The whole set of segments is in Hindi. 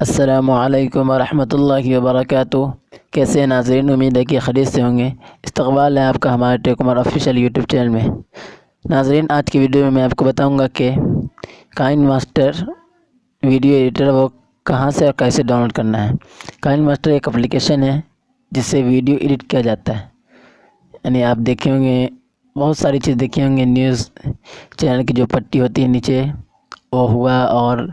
अस्सलामुअलैकुम वरहमतुल्लाहि वबरकातुहू। कैसे हैं नाज़रीन, उम्मीद है कि खैरियत से होंगे। इस्तक़बाल है आपका हमारे tech Umar official YouTube channel में। नाज़रीन, आज की वीडियो में मैं आपको बताऊंगा कि काइनमास्टर वीडियो एडिटर वो कहां से और कैसे डाउनलोड करना है। काइनमास्टर एक एप्लीकेशन है जिससे वीडियो एडिट किया जाता है। यानी आप देखे होंगे, बहुत सारी चीज़ देखे होंगे, न्यूज़ चैनल की जो पट्टी होती है नीचे वो हुआ, और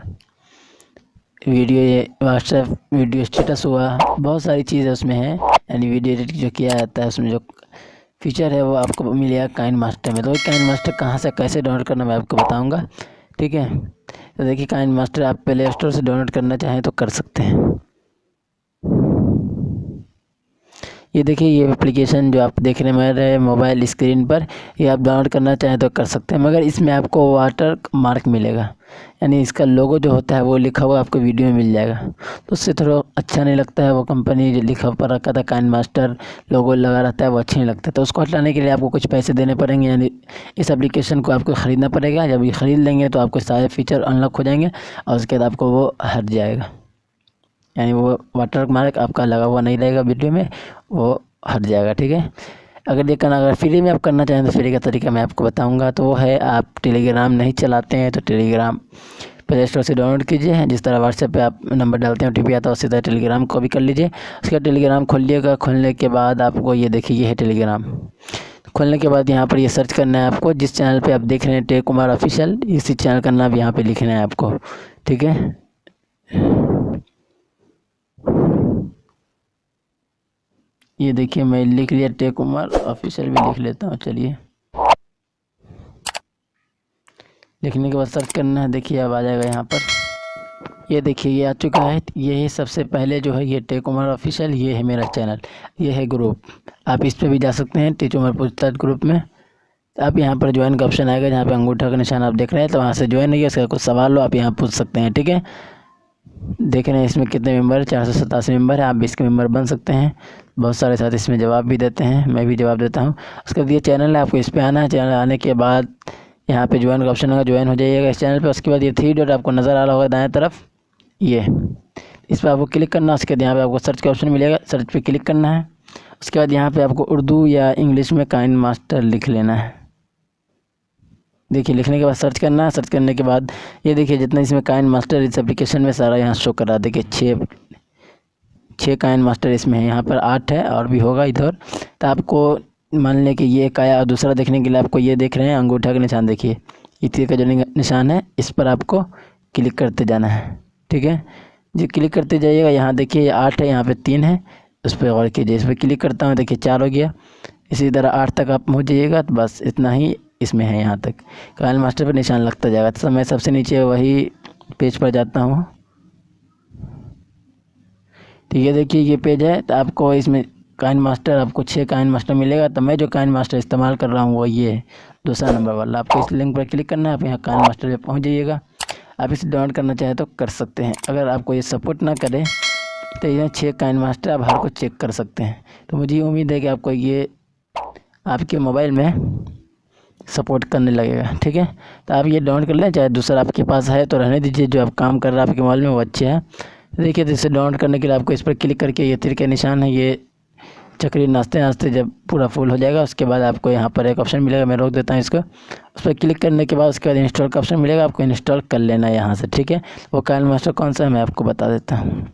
वीडियो ये व्हाट्सएप वीडियो स्टेटस हुआ, बहुत सारी चीज़ें उसमें है। यानी वीडियो एडिट जो किया जाता है उसमें जो फीचर है वो आपको मिलेगा काइनमास्टर में। तो काइनमास्टर कहाँ से कैसे डाउनलोड करना मैं आपको बताऊंगा, ठीक है। तो देखिए, काइनमास्टर आप प्ले स्टोर से डाउनलोड करना चाहें तो कर सकते हैं। ये देखिए, ये एप्लीकेशन जो आप देख रहे हैं मेरे मोबाइल स्क्रीन पर, ये आप डाउनलोड करना चाहें तो कर सकते हैं, मगर इसमें आपको वाटर मार्क मिलेगा। यानी इसका लोगो जो होता है वो लिखा हुआ आपको वीडियो में मिल जाएगा। तो उससे थोड़ा अच्छा नहीं लगता है, वो कंपनी जो लिखा पर रखा था काइनमास्टर लोगो लगा रहता है वो अच्छा नहीं लगता। तो उसको हटाने के लिए आपको कुछ पैसे देने पड़ेंगे। यानी इस एप्लीकेशन को आपको ख़रीदना पड़ेगा। जब ये ख़रीद लेंगे तो आपको सारे फीचर अनलॉक हो जाएंगे और उसके बाद आपको वो हट जाएगा। यानी वो वाटर मार्क आपका लगा हुआ नहीं रहेगा वीडियो में, वो हट जाएगा, ठीक है। अगर ये करना, अगर फ्री में आप करना चाहें तो फ्री का तरीका मैं आपको बताऊंगा। तो वो है, आप टेलीग्राम नहीं चलाते हैं तो टेलीग्राम प्ले स्टोर से डाउनलोड कीजिए। जिस तरह व्हाट्सएप पे आप नंबर डालते हैं OTP आता है, उसी तरह टेलीग्राम को भी कर लीजिए। उसके बाद टेलीग्राम खोलिएगा। खोलने के बाद आपको ये देखिए, ये है टेलीग्राम। खोलने के बाद यहाँ पर ये सर्च करना है आपको, जिस चैनल पे आप देख रहे हैं टेक उमर ऑफिशियल, इसी चैनल का नाम यहाँ पे लिखना है आपको, ठीक है। ये देखिए, मैं लिख लिया टेक उमर ऑफिशियल, भी लिख लेता हूँ। चलिए, लिखने के बाद सर्च करना है। देखिए, अब आ जाएगा यहाँ पर। ये देखिए, ये आ चुका है। ये है सबसे पहले जो है, ये टेक उमर ऑफिशियल, ये है मेरा चैनल, ये है ग्रुप। आप इस पर भी जा सकते हैं, टेक उमर पूछताछ ग्रुप में। आप यहाँ पर ज्वाइन का ऑप्शन आएगा, जहाँ पे अंगूठा का निशान आप देख रहे हैं, तो वहाँ से ज्वाइन है। उसका कुछ सवाल हो आप यहाँ पूछ सकते हैं, ठीक है। देख रहे हैं इसमें कितने मेंबर है, 487 मेंबर है। आप भी इसके मेंबर बन सकते हैं। बहुत सारे साथ इसमें जवाब भी देते हैं, मैं भी जवाब देता हूँ। उसके बाद ये चैनल है, आपको इस पर आना है। चैनल आने के बाद यहाँ पे ज्वाइन का ऑप्शन होगा, ज्वाइन हो जाइएगा इस चैनल पे। उसके बाद ये 3 डॉट आपको नज़र आ रहा होगा दाएं तरफ, ये इस पर आपको क्लिक करना है। उसके बाद यहाँ पे आपको सर्च का ऑप्शन मिलेगा, सर्च पे क्लिक करना है। उसके बाद यहाँ पे आपको उर्दू या इंग्लिश में काइनमास्टर लिख लेना है। देखिए, लिखने के बाद सर्च करना है। सर्च करने के बाद ये देखिए, जितना इसमें काइनमास्टर इस एप्लीकेशन में सारा यहाँ शो कर रहा है। देखिए, छः काइनमास्टर इसमें है, यहाँ पर 8 है और भी होगा इधर। तो आपको मान लें कि ये एक आया, और दूसरा देखने के लिए आपको ये देख रहे हैं अंगूठा का निशान, देखिए इसी का जो निशान है, इस पर आपको क्लिक करते जाना है, ठीक है जी। क्लिक करते जाइएगा। यहाँ देखिए, 8 है, यहाँ पे 3 है, उस पर गौर कीजिए। इस पर क्लिक करता हूँ, देखिए 4 हो गया। इसी तरह 8 तक आप पहुँच जाइएगा। तो बस इतना ही इसमें है, यहाँ तक काइनमास्टर पर निशान लगता जाएगा। तो मैं सबसे नीचे वही पेज पर जाता हूँ, ठीक है। देखिए, ये पेज है। तो आपको इसमें काइनमास्टर, आपको 6 काइनमास्टर मिलेगा। तो मैं जो काइनमास्टर इस्तेमाल कर रहा हूँ वो ये है, दूसरा नंबर वाला। आपको इस लिंक पर क्लिक करना है, आप यहाँ काइनमास्टर पे पहुँच जाइएगा। आप इसे डाउनलोड करना चाहें तो कर सकते हैं। अगर आपको ये सपोर्ट ना करे तो ये 6 काइनमास्टर आप हर को चेक कर सकते हैं। तो मुझे उम्मीद है कि आपको ये आपके मोबाइल में सपोर्ट करने लगेगा, ठीक है। तो आप ये डाउनलोड कर लें, चाहे दूसरा आपके पास है तो रहने दीजिए। जो आप काम कर रहा है आपके मोबाइल में वो अच्छे हैं। देखिए, तो इसे डाउनलोड करने के लिए आपको इस पर क्लिक करके, ये तीर का निशान है, ये चक्री नाचते नाचते जब पूरा फुल हो जाएगा, उसके बाद आपको यहाँ पर एक ऑप्शन मिलेगा, मैं रोक देता हूँ इसको। उस पर क्लिक करने के बाद उसके बाद इंस्टॉल का ऑप्शन मिलेगा, आपको इंस्टॉल कर लेना है यहाँ से, ठीक है। वो काइनमास्टर कौन सा है मैं आपको बता देता हूँ।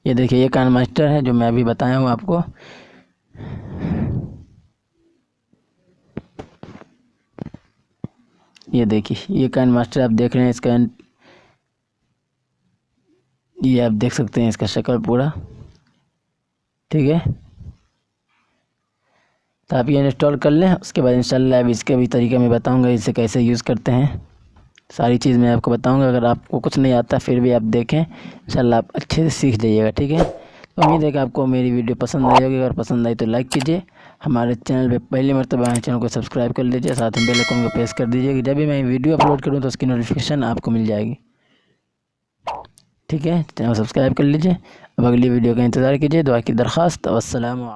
ये देखिए, ये काइनमास्टर है जो मैं अभी बताया हूँ आपको। ये देखिए, ये काइनमास्टर आप देख रहे हैं, इसका ये आप देख सकते हैं इसका शक्ल पूरा, ठीक है। तो आप ये इंस्टॉल कर लें। उसके बाद इंशाल्लाह अब इसके भी तरीका मैं बताऊंगा, इसे कैसे यूज़ करते हैं, सारी चीज़ मैं आपको बताऊंगा। अगर आपको कुछ नहीं आता फिर भी आप देखें, इंशाल्लाह आप अच्छे से सीख जाइएगा, ठीक है। तो उम्मीद है कि आपको मेरी वीडियो पसंद आई होगी। अगर पसंद आई तो लाइक कीजिए। हमारे चैनल पे पहली मरतबा आए, चैनल को सब्सक्राइब कर लीजिए। साथ में बेल आइकन को प्रेस कर दीजिए कि जब भी मैं वीडियो अपलोड करूँ तो उसकी नोटिफिकेशन आपको मिल जाएगी, ठीक है। चैनल सब्सक्राइब कर लीजिए। अब अगली वीडियो का इंतज़ार कीजिए। दुआ की दरख्वास्त। वस्सलाम।